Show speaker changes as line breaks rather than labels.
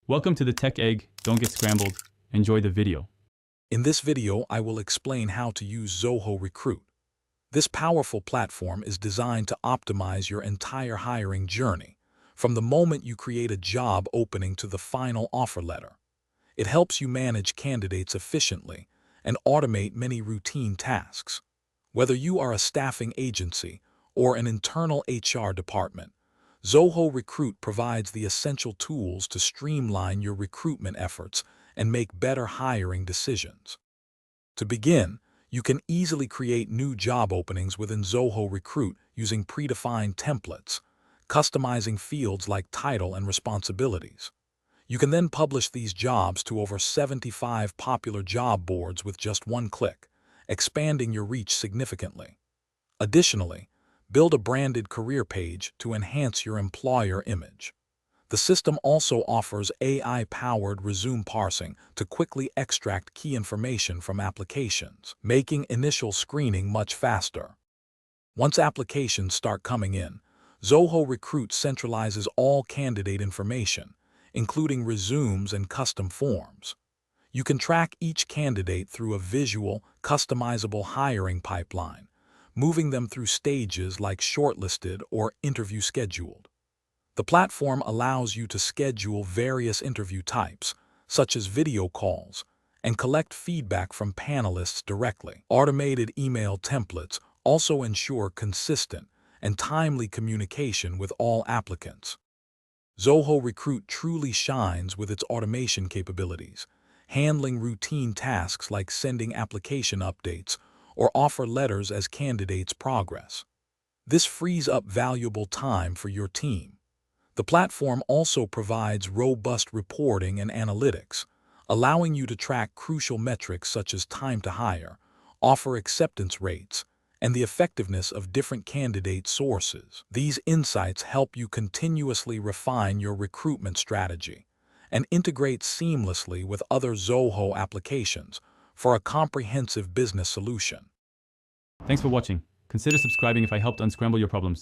Welcome to the Tech Egg. Don't get scrambled. Enjoy the video.
In this video, I will explain how to use Zoho Recruit. This powerful platform is designed to optimize your entire hiring journey, from the moment you create a job opening to the final offer letter. It helps you manage candidates efficiently and automate many routine tasks. Whether you are a staffing agency or an internal HR department, Zoho Recruit provides the essential tools to streamline your recruitment efforts and make better hiring decisions. To begin, you can easily create new job openings within Zoho Recruit using predefined templates, customizing fields like title and responsibilities. You can then publish these jobs to over 75 popular job boards with just one click, expanding your reach significantly. Additionally, build a branded career page to enhance your employer image. The system also offers AI-powered resume parsing to quickly extract key information from applications, making initial screening much faster. Once applications start coming in, Zoho Recruit centralizes all candidate information, including resumes and custom forms. You can track each candidate through a visual, customizable hiring pipeline, moving them through stages like shortlisted or interview scheduled. The platform allows you to schedule various interview types, such as video calls, and collect feedback from panelists directly. Automated email templates also ensure consistent and timely communication with all applicants. Zoho Recruit truly shines with its automation capabilities, handling routine tasks like sending application updates or offer letters as candidates progress. This frees up valuable time for your team. The platform also provides robust reporting and analytics, allowing you to track crucial metrics such as time to hire, offer acceptance rates, and the effectiveness of different candidate sources. These insights help you continuously refine your recruitment strategy and integrate seamlessly with other Zoho applications for a comprehensive business solution.
Thanks for watching. Consider subscribing if I helped unscramble your problems.